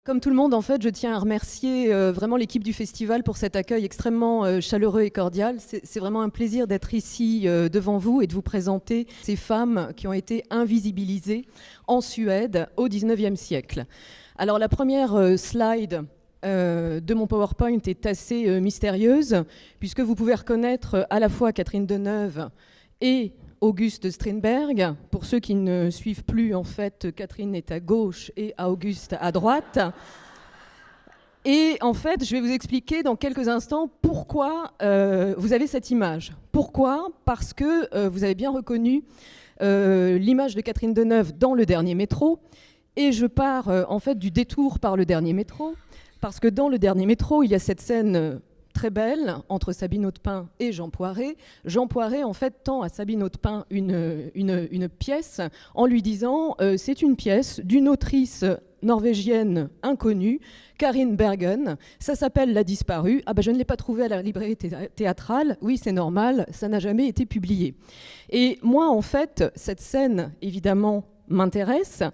Comme tout le monde, en fait, je tiens à remercier vraiment l'équipe du festival pour cet accueil extrêmement chaleureux et cordial. C'est vraiment un plaisir d'être ici devant vous et de vous présenter ces femmes qui ont été invisibilisées en Suède au XIXe siècle. Alors la première slide de mon PowerPoint est assez mystérieuse, puisque vous pouvez reconnaître à la fois Catherine Deneuve et Auguste Strindberg. Pour ceux qui ne suivent plus, en fait, Catherine est à gauche et Auguste à droite. Et en fait, je vais vous expliquer dans quelques instants pourquoi vous avez cette image. Pourquoi ? Parce que vous avez bien reconnu l'image de Catherine Deneuve dans Le Dernier Métro. Et je pars en fait du détour par Le Dernier Métro, parce que dans Le Dernier Métro, il y a cette scène très belle entre Sabine Autepin et Jean Poiret. Jean Poiret, en fait, tend à Sabine Autepin une pièce en lui disant c'est une pièce d'une autrice norvégienne inconnue, Karin Bergen. Ça s'appelle La disparue. Ah ben, je ne l'ai pas trouvée à la librairie théâtrale. Oui, c'est normal, ça n'a jamais été publié. Et moi, en fait, cette scène, évidemment, m'intéresse,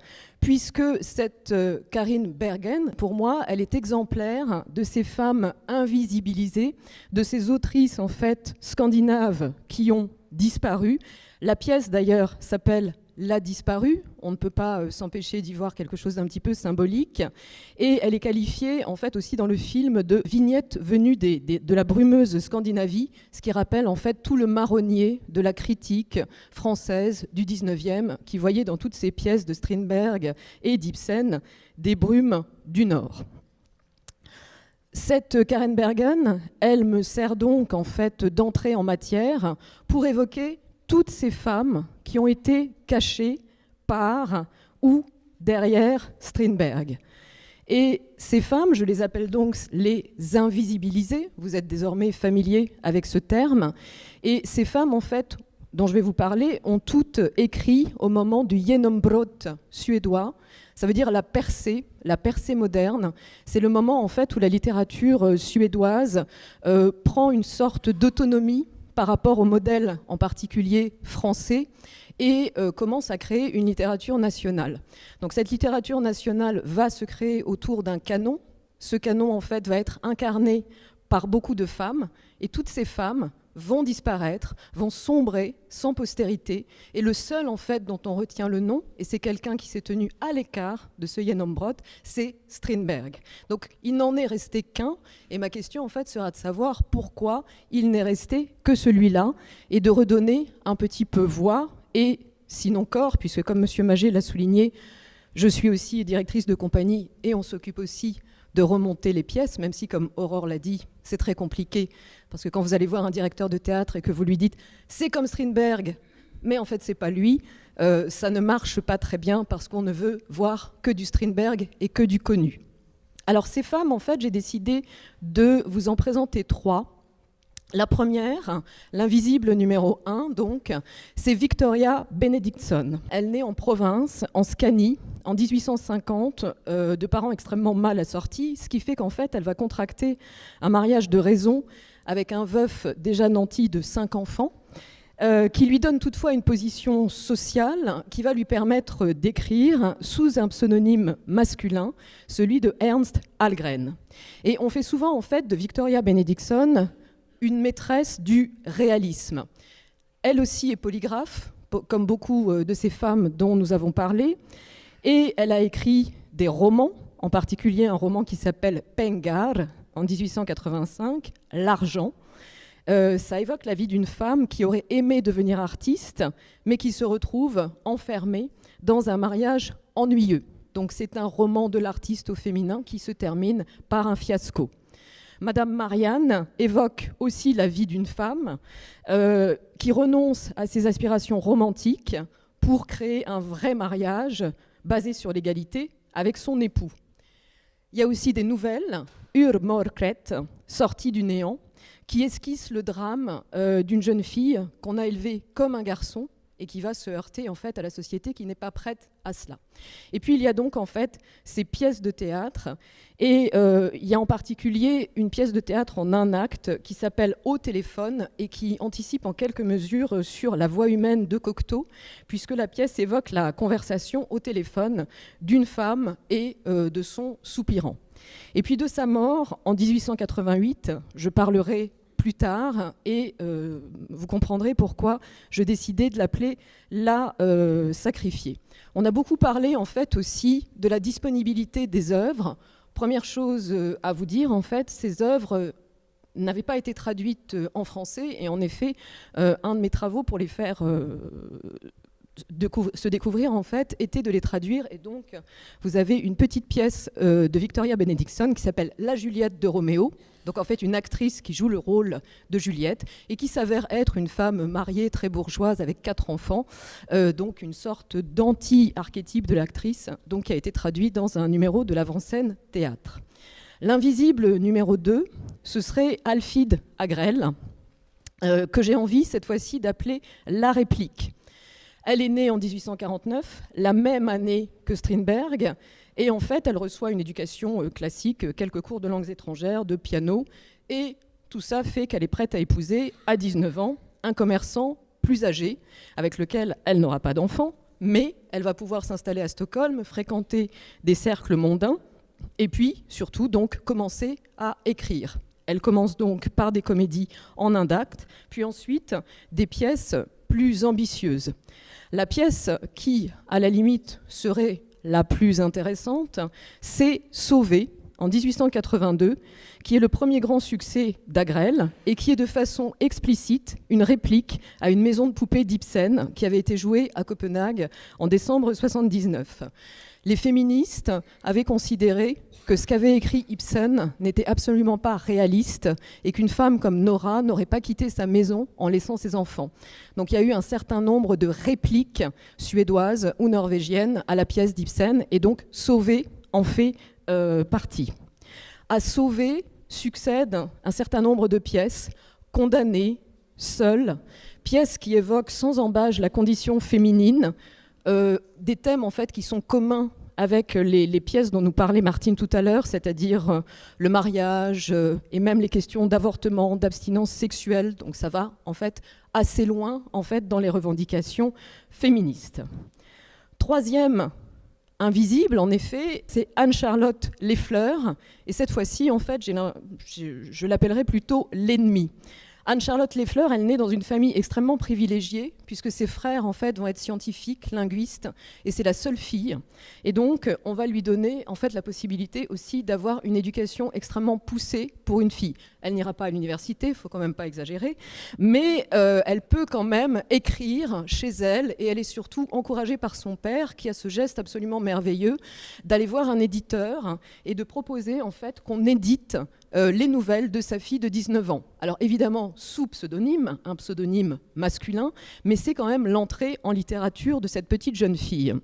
puisque cette Karin Bergen, pour moi, elle est exemplaire de ces femmes invisibilisées, de ces autrices, en fait, scandinaves qui ont disparu. La pièce, d'ailleurs, s'appelle La disparue. On ne peut pas s'empêcher d'y voir quelque chose d'un petit peu symbolique. Et elle est qualifiée, en fait, aussi dans le film de vignette venue de la brumeuse Scandinavie, ce qui rappelle, en fait, tout le marronnier de la critique française du 19e, qui voyait dans toutes ces pièces de Strindberg et d'Ibsen des brumes du Nord. Cette Karen Bergen, elle me sert donc, en fait, d'entrée en matière pour évoquer toutes ces femmes qui ont été cachées par ou derrière Strindberg. Et ces femmes, je les appelle donc les invisibilisées. Vous êtes désormais familiers avec ce terme. Et ces femmes, en fait, dont je vais vous parler, ont toutes écrit au moment du genombrott suédois. Ça veut dire la percée moderne. C'est le moment, en fait, où la littérature suédoise prend une sorte d'autonomie par rapport au modèle en particulier français et commence à créer une littérature nationale. Donc cette littérature nationale va se créer autour d'un canon. Ce canon, en fait, va être incarné par beaucoup de femmes, et toutes ces femmes vont disparaître, vont sombrer sans postérité, et le seul, en fait, dont on retient le nom, et c'est quelqu'un qui s'est tenu à l'écart de ce genombrott, c'est Strindberg. Donc il n'en est resté qu'un, et ma question, en fait, sera de savoir pourquoi il n'est resté que celui-là, et de redonner un petit peu voix, et sinon corps, puisque comme M. Magé l'a souligné, je suis aussi directrice de compagnie, et on s'occupe aussi de remonter les pièces, même si, comme Aurore l'a dit, c'est très compliqué, parce que quand vous allez voir un directeur de théâtre et que vous lui dites « c'est comme Strindberg », mais en fait, c'est pas lui, ça ne marche pas très bien, parce qu'on ne veut voir que du Strindberg et que du connu. Alors, ces femmes, en fait, j'ai décidé de vous en présenter trois. La première, l'invisible numéro 1, donc, c'est Victoria Benedictsson. Elle naît en province, en Scanie, en 1850, de parents extrêmement mal assortis, ce qui fait qu'en fait, elle va contracter un mariage de raison avec un veuf déjà nanti de 5 enfants, qui lui donne toutefois une position sociale qui va lui permettre d'écrire sous un pseudonyme masculin, celui de Ernst Ahlgren. Et on fait souvent, en fait, de Victoria Benedictsson une maîtresse du réalisme. Elle aussi est polygraphe, comme beaucoup de ces femmes dont nous avons parlé, et elle a écrit des romans, en particulier un roman qui s'appelle Pengar, en 1885, L'argent. Ça évoque la vie d'une femme qui aurait aimé devenir artiste, mais qui se retrouve enfermée dans un mariage ennuyeux. Donc c'est un roman de l'artiste au féminin qui se termine par un fiasco. Madame Marianne évoque aussi la vie d'une femme qui renonce à ses aspirations romantiques pour créer un vrai mariage basé sur l'égalité avec son époux. Il y a aussi des nouvelles, Ur Mörkret, sorties du néant, qui esquissent le drame d'une jeune fille qu'on a élevée comme un garçon et qui va se heurter en fait à la société qui n'est pas prête à cela. Et puis il y a donc en fait ces pièces de théâtre, et il y a en particulier une pièce de théâtre en un acte qui s'appelle Au téléphone et qui anticipe en quelques mesures sur la voix humaine de Cocteau, puisque la pièce évoque la conversation au téléphone d'une femme et de son soupirant. Et puis de sa mort en 1888, je parlerai plus tard, et vous comprendrez pourquoi je décidais de l'appeler la sacrifiée. On a beaucoup parlé en fait aussi de la disponibilité des œuvres. Première chose à vous dire, en fait, ces œuvres n'avaient pas été traduites en français, et en effet, un de mes travaux pour les faire se découvrir en fait était de les traduire, et donc vous avez une petite pièce de Victoria Benedictson qui s'appelle La Juliette de Roméo, donc en fait une actrice qui joue le rôle de Juliette et qui s'avère être une femme mariée très bourgeoise avec 4 enfants, donc une sorte d'anti-archétype de l'actrice, donc qui a été traduit dans un numéro de l'Avant-Scène Théâtre. L'invisible numéro 2, ce serait Alfide Agrel, que j'ai envie cette fois-ci d'appeler la réplique. Elle est née en 1849, la même année que Strindberg, et en fait, elle reçoit une éducation classique, quelques cours de langues étrangères, de piano, et tout ça fait qu'elle est prête à épouser, à 19 ans, un commerçant plus âgé, avec lequel elle n'aura pas d'enfant, mais elle va pouvoir s'installer à Stockholm, fréquenter des cercles mondains, et puis, surtout, donc, commencer à écrire. Elle commence donc par des comédies en un acte, puis ensuite des pièces plus ambitieuses. La pièce qui, à la limite, serait la plus intéressante, c'est Sauvé, en 1882, qui est le premier grand succès d'Agrel et qui est de façon explicite une réplique à une maison de poupées d'Ibsen qui avait été jouée à Copenhague en décembre 1979. Les féministes avaient considéré que ce qu'avait écrit Ibsen n'était absolument pas réaliste et qu'une femme comme Nora n'aurait pas quitté sa maison en laissant ses enfants. Donc il y a eu un certain nombre de répliques suédoises ou norvégiennes à la pièce d'Ibsen, et donc Sauvé en fait partie. À Sauvé succèdent un certain nombre de pièces, Condamnée, Seule, pièces qui évoquent sans embâche la condition féminine, des thèmes en fait qui sont communs avec les pièces dont nous parlait Martine tout à l'heure, c'est-à-dire le mariage et même les questions d'avortement, d'abstinence sexuelle. Donc ça va en fait assez loin en fait dans les revendications féministes. Troisième invisible, en effet, c'est Anne-Charlotte Lefleur, et cette fois-ci en fait je l'appellerai plutôt l'ennemi. Anne-Charlotte Lefleur, elle naît dans une famille extrêmement privilégiée, puisque ses frères en fait vont être scientifiques, linguistes, et c'est la seule fille. Et donc, on va lui donner en fait la possibilité aussi d'avoir une éducation extrêmement poussée pour une fille. Elle n'ira pas à l'université, il faut quand même pas exagérer, mais elle peut quand même écrire chez elle, et elle est surtout encouragée par son père, qui a ce geste absolument merveilleux d'aller voir un éditeur et de proposer en fait qu'on édite les nouvelles de sa fille de 19 ans. Alors évidemment, sous pseudonyme, un pseudonyme masculin, mais c'est quand même l'entrée en littérature de cette petite jeune fille.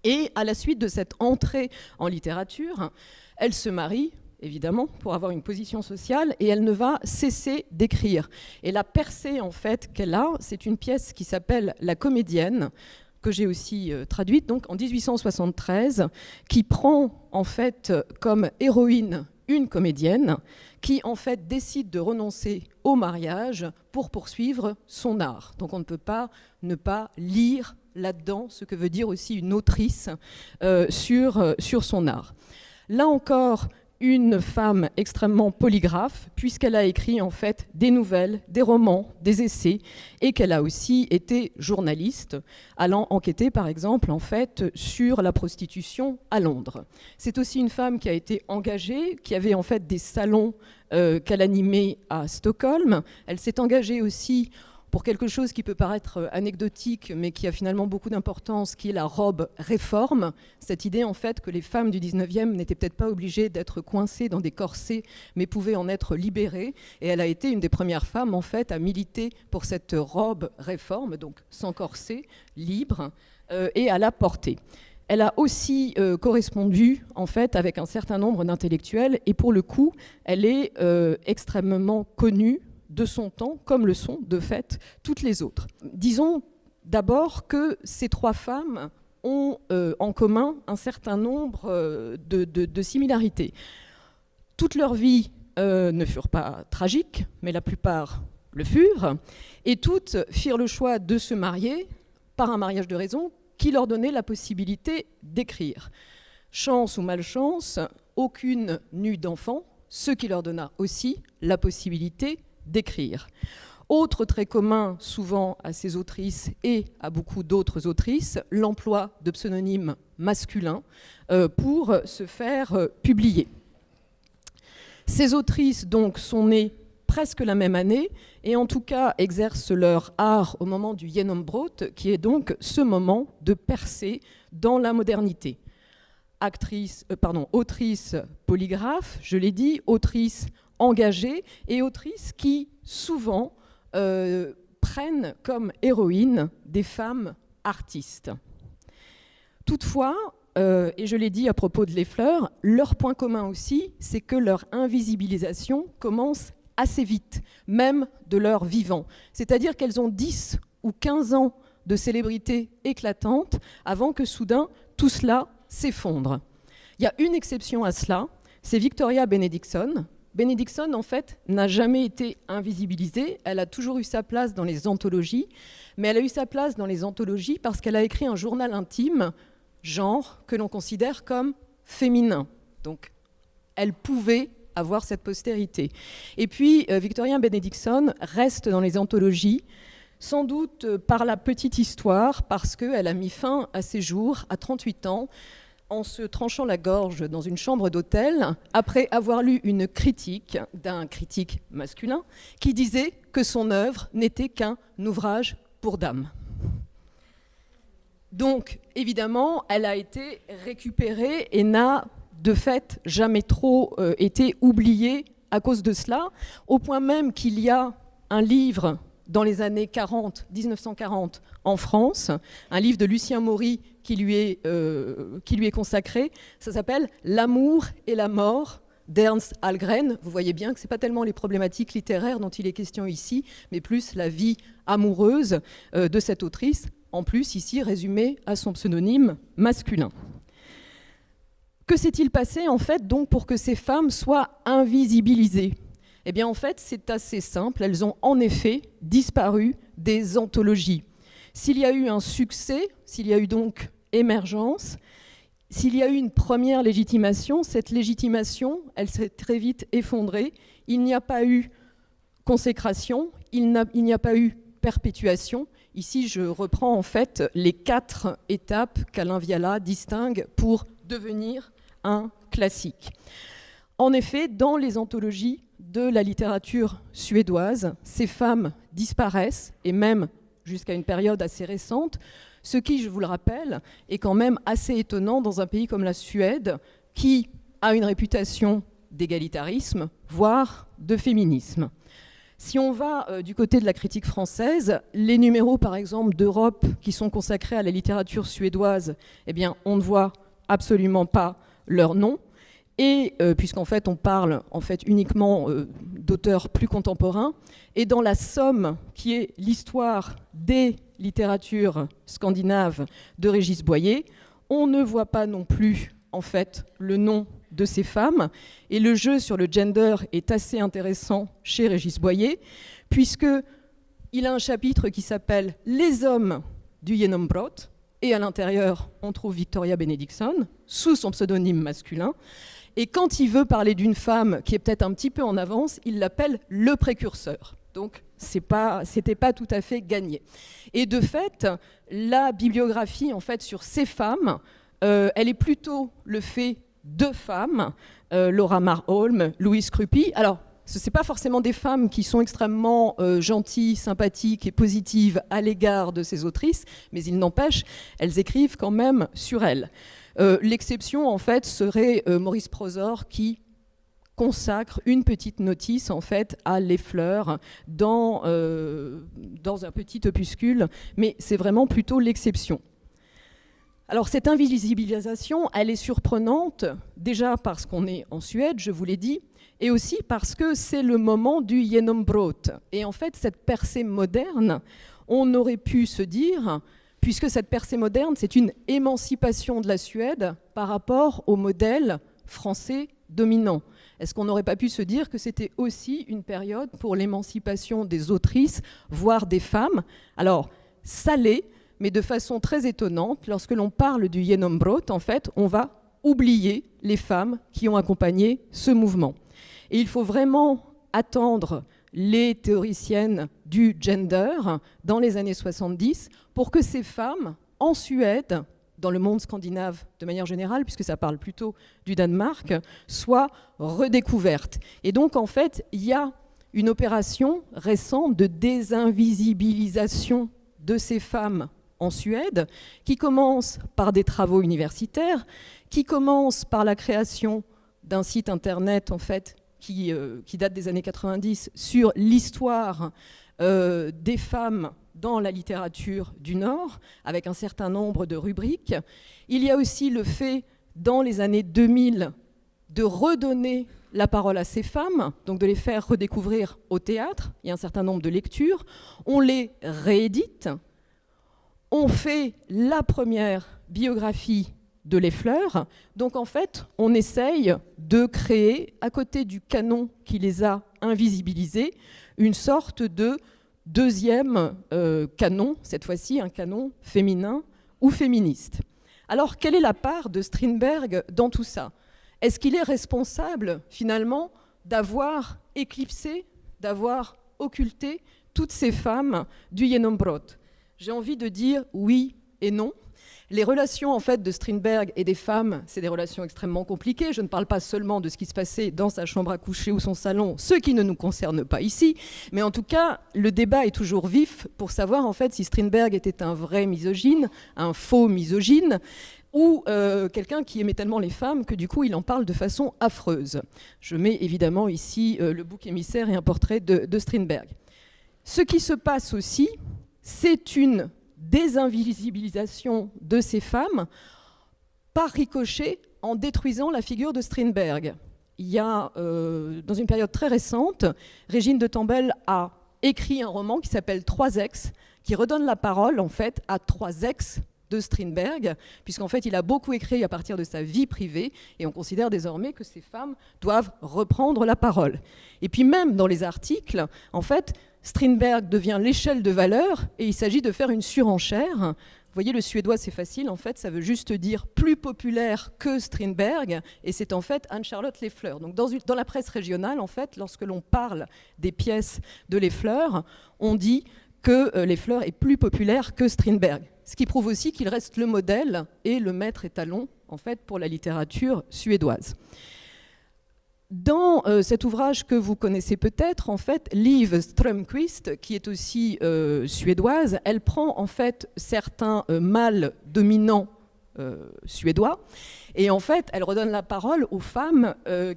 Et à la suite de cette entrée en littérature, elle se marie, évidemment, pour avoir une position sociale, et elle ne va cesser d'écrire. Et la percée, en fait, qu'elle a, c'est une pièce qui s'appelle La Comédienne, que j'ai aussi traduite, donc en 1873, qui prend, en fait, comme héroïne une comédienne qui en fait décide de renoncer au mariage pour poursuivre son art. Donc on ne peut pas ne pas lire là-dedans ce que veut dire aussi une autrice sur son art. Là encore, une femme extrêmement polygraphe, puisqu'elle a écrit en fait des nouvelles, des romans, des essais, et qu'elle a aussi été journaliste, allant enquêter par exemple en fait sur la prostitution à Londres. C'est aussi une femme qui a été engagée, qui avait en fait des salons qu'elle animait à Stockholm. Elle s'est engagée aussi pour quelque chose qui peut paraître anecdotique, mais qui a finalement beaucoup d'importance, qui est la robe réforme. Cette idée, en fait, que les femmes du 19e n'étaient peut-être pas obligées d'être coincées dans des corsets, mais pouvaient en être libérées. Et elle a été une des premières femmes, en fait, à militer pour cette robe réforme, donc sans corset, libre, et à la porter. Elle a aussi correspondu, en fait, avec un certain nombre d'intellectuels, et pour le coup, elle est extrêmement connue de son temps, comme le sont de fait toutes les autres. Disons d'abord que ces trois femmes ont en commun un certain nombre de similarités. Toute leur vie ne furent pas tragiques, mais la plupart le furent, et toutes firent le choix de se marier par un mariage de raison qui leur donnait la possibilité d'écrire. Chance ou malchance, aucune n'eut d'enfant, ce qui leur donna aussi la possibilité d'écrire. Autre trait commun souvent à ces autrices et à beaucoup d'autres autrices, l'emploi de pseudonymes masculins pour se faire publier. Ces autrices donc sont nées presque la même année et en tout cas exercent leur art au moment du Genombrot, qui est donc ce moment de percée dans la modernité. Autrice polygraphe, je l'ai dit, autrice engagée et autrice qui souvent prennent comme héroïnes des femmes artistes. Toutefois, et je l'ai dit à propos de Les Fleurs, leur point commun aussi, c'est que leur invisibilisation commence assez vite, même de leur vivant. C'est-à-dire qu'elles ont 10 ou 15 ans de célébrité éclatante avant que soudain tout cela s'effondre. Il y a une exception à cela, c'est Victoria Benedictson. Benedictson, en fait, n'a jamais été invisibilisée. Elle a toujours eu sa place dans les anthologies, mais elle a eu sa place dans les anthologies parce qu'elle a écrit un journal intime, genre, que l'on considère comme féminin. Donc, elle pouvait avoir cette postérité. Et puis, Victoria Benedictson reste dans les anthologies, sans doute par la petite histoire, parce qu'elle a mis fin à ses jours à 38 ans, en se tranchant la gorge dans une chambre d'hôtel, après avoir lu une critique d'un critique masculin qui disait que son œuvre n'était qu'un ouvrage pour dames. Donc, évidemment, elle a été récupérée et n'a, de fait, jamais trop été oubliée à cause de cela, au point même qu'il y a un livre dans les années 1940 en France, un livre de Lucien Maury qui lui est consacré. Ça s'appelle « L'amour et la mort » d'Ernst Ahlgren. Vous voyez bien que ce n'est pas tellement les problématiques littéraires dont il est question ici, mais plus la vie amoureuse de cette autrice, en plus ici résumée à son pseudonyme masculin. Que s'est-il passé en fait donc pour que ces femmes soient invisibilisées ? Eh bien, en fait, c'est assez simple. Elles ont en effet disparu des anthologies. S'il y a eu un succès, s'il y a eu donc émergence, s'il y a eu une première légitimation, cette légitimation, elle s'est très vite effondrée. Il n'y a pas eu consécration, il n'y a pas eu perpétuation. Ici, je reprends en fait les 4 étapes qu'Alain Viala distingue pour devenir un classique. En effet, dans les anthologies de la littérature suédoise, ces femmes disparaissent, et même jusqu'à une période assez récente, ce qui, je vous le rappelle, est quand même assez étonnant dans un pays comme la Suède, qui a une réputation d'égalitarisme, voire de féminisme. Si on va du côté de la critique française, les numéros, par exemple, d'Europe qui sont consacrés à la littérature suédoise, eh bien, on ne voit absolument pas leur nom. Et puisqu'en fait on parle en fait uniquement d'auteurs plus contemporains, et dans la somme qui est l'histoire des littératures scandinaves de Régis Boyer, on ne voit pas non plus en fait le nom de ces femmes, et le jeu sur le gender est assez intéressant chez Régis Boyer, puisqu'il a un chapitre qui s'appelle « Les hommes du Genombrot », et à l'intérieur on trouve Victoria Benedictson sous son pseudonyme masculin. Et quand il veut parler d'une femme qui est peut-être un petit peu en avance, il l'appelle le précurseur. Donc, c'était pas tout à fait gagné. Et de fait, la bibliographie en fait, sur ces femmes, elle est plutôt le fait de femmes, Laura Marholm, Louise Crupi. Alors, ce n'est pas forcément des femmes qui sont extrêmement gentilles, sympathiques et positives à l'égard de ces autrices, mais il n'empêche, elles écrivent quand même sur elles. L'exception, en fait, serait Maurice Prosor qui consacre une petite notice, en fait, à Les Fleurs dans un petit opuscule, mais c'est vraiment plutôt l'exception. Alors, cette invisibilisation, elle est surprenante, déjà parce qu'on est en Suède, je vous l'ai dit, et aussi parce que c'est le moment du Genombrot. Et en fait, cette percée moderne, on aurait pu se dire, puisque cette percée moderne, c'est une émancipation de la Suède par rapport au modèle français dominant. Est-ce qu'on n'aurait pas pu se dire que c'était aussi une période pour l'émancipation des autrices, voire des femmes? Alors, ça l'est, mais de façon très étonnante, lorsque l'on parle du Genombrot, en fait, on va oublier les femmes qui ont accompagné ce mouvement. Et il faut vraiment attendre les théoriciennes du gender dans les années 70 pour que ces femmes, en Suède, dans le monde scandinave de manière générale, puisque ça parle plutôt du Danemark, soient redécouvertes. Et donc, en fait, il y a une opération récente de désinvisibilisation de ces femmes en Suède, qui commence par des travaux universitaires, qui commence par la création d'un site internet, en fait, qui date des années 90, sur l'histoire des femmes dans la littérature du Nord, avec un certain nombre de rubriques. Il y a aussi le fait, dans les années 2000, de redonner la parole à ces femmes, donc de les faire redécouvrir au théâtre. Il y a un certain nombre de lectures. On les réédite. On fait la première biographie de Les Fleurs. Donc en fait, on essaye de créer, à côté du canon qui les a invisibilisés, une sorte de deuxième canon, cette fois-ci un canon féminin ou féministe. Alors, quelle est la part de Strindberg dans tout ça? Est-ce qu'il est responsable, finalement, d'avoir éclipsé, d'avoir occulté toutes ces femmes du Genombrot? J'ai envie de dire oui et non. Les relations en fait de Strindberg et des femmes, c'est des relations extrêmement compliquées. Je ne parle pas seulement de ce qui se passait dans sa chambre à coucher ou son salon, ce qui ne nous concerne pas ici, mais en tout cas, le débat est toujours vif pour savoir en fait si Strindberg était un vrai misogyne, un faux misogyne, ou quelqu'un qui aimait tellement les femmes que du coup il en parle de façon affreuse. Je mets évidemment ici le bouc émissaire et un portrait de Strindberg. Ce qui se passe aussi, c'est une désinvisibilisation de ces femmes par ricochet en détruisant la figure de Strindberg. Il y a, dans une période très récente, Régine de Tambel a écrit un roman qui s'appelle « Trois ex », qui redonne la parole en fait à trois ex de Strindberg, puisqu'en fait il a beaucoup écrit à partir de sa vie privée et on considère désormais que ces femmes doivent reprendre la parole. Et puis même dans les articles, en fait, Strindberg devient l'échelle de valeur et il s'agit de faire une surenchère. Vous voyez, le suédois, c'est facile, en fait, ça veut juste dire plus populaire que Strindberg, et c'est en fait Anne-Charlotte Les Fleurs. Donc dans la presse régionale, en fait, lorsque l'on parle des pièces de Les Fleurs, on dit que Les Fleurs est plus populaire que Strindberg. Ce qui prouve aussi qu'il reste le modèle et le maître étalon, en fait, pour la littérature suédoise. Dans cet ouvrage que vous connaissez peut-être, en fait, Liv Strömquist, qui est aussi suédoise, elle prend en fait certains mâles dominants suédois et en fait, elle redonne la parole aux femmes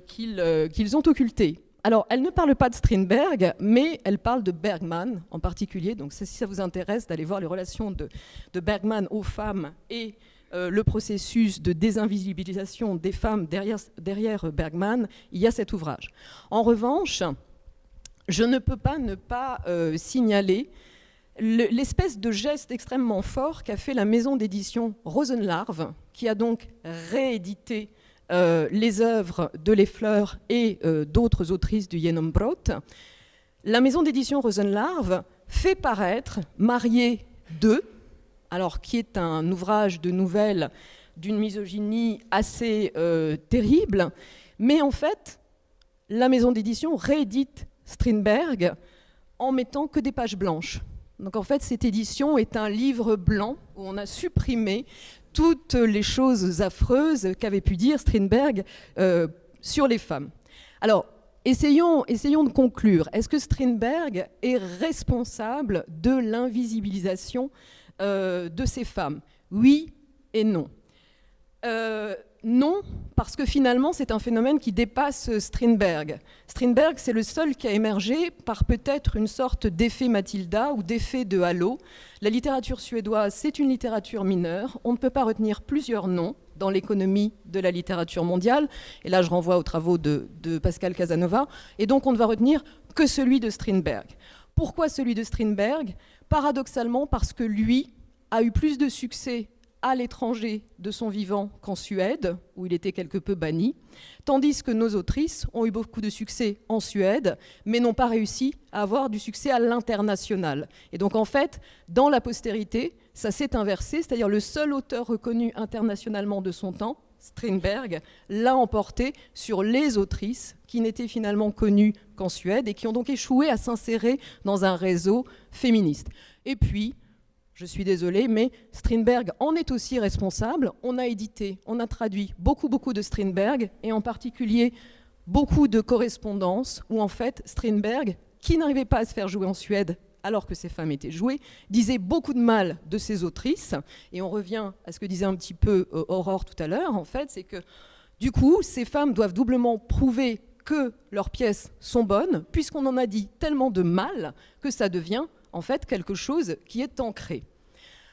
qu'ils ont occultées. Alors, elle ne parle pas de Strindberg, mais elle parle de Bergman en particulier. Donc, si ça vous intéresse d'aller voir les relations de Bergman aux femmes et le processus de désinvisibilisation des femmes derrière Bergman, il y a cet ouvrage. En revanche, je ne peux pas ne pas signaler l'espèce de geste extrêmement fort qu'a fait la maison d'édition Rosenlarv, qui a donc réédité les œuvres de Les Fleurs et d'autres autrices du Genombrot. La maison d'édition Rosenlarv fait paraître Mariée 2, alors qui est un ouvrage de nouvelles d'une misogynie assez terrible, mais en fait, la maison d'édition réédite Strindberg en mettant que des pages blanches. Donc en fait, cette édition est un livre blanc où on a supprimé toutes les choses affreuses qu'avait pu dire Strindberg sur les femmes. Alors, essayons de conclure. Est-ce que Strindberg est responsable de l'invisibilisation de ces femmes? Oui et non. Non, parce que finalement, c'est un phénomène qui dépasse Strindberg. Strindberg, c'est le seul qui a émergé par peut-être une sorte d'effet Matilda ou d'effet de halo. La littérature suédoise, c'est une littérature mineure. On ne peut pas retenir plusieurs noms dans l'économie de la littérature mondiale. Et là, je renvoie aux travaux de Pascal Casanova. Et donc, on ne va retenir que celui de Strindberg. Pourquoi celui de Strindberg? Paradoxalement parce que lui a eu plus de succès à l'étranger de son vivant qu'en Suède, où il était quelque peu banni, tandis que nos autrices ont eu beaucoup de succès en Suède, mais n'ont pas réussi à avoir du succès à l'international. Et donc en fait, dans la postérité, ça s'est inversé, c'est-à-dire le seul auteur reconnu internationalement de son temps, Strindberg, l'a emporté sur les autrices qui n'étaient finalement connues qu'en Suède et qui ont donc échoué à s'insérer dans un réseau féministe. Et puis, je suis désolée, mais Strindberg en est aussi responsable. On a édité, on a traduit beaucoup de Strindberg, et en particulier beaucoup de correspondances où en fait Strindberg, qui n'arrivait pas à se faire jouer en Suède alors que ces femmes étaient jouées, disait beaucoup de mal de ces autrices. Et on revient à ce que disait un petit peu Aurore tout à l'heure, en fait, c'est que du coup, ces femmes doivent doublement prouver que leurs pièces sont bonnes, puisqu'on en a dit tellement de mal que ça devient en fait quelque chose qui est ancré.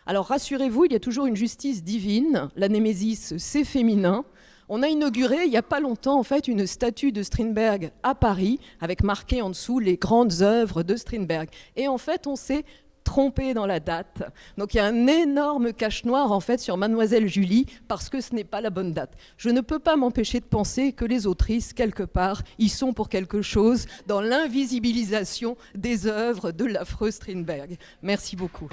Alors rassurez-vous, il y a toujours une justice divine, la némésis c'est féminin. On a inauguré il n'y a pas longtemps en fait une statue de Strindberg à Paris avec marqué en dessous les grandes œuvres de Strindberg. Et en fait on s'est trompé dans la date. Donc il y a un énorme cache noir en fait sur Mademoiselle Julie parce que ce n'est pas la bonne date. Je ne peux pas m'empêcher de penser que les autrices, quelque part, y sont pour quelque chose dans l'invisibilisation des œuvres de l'affreux Strindberg. Merci beaucoup.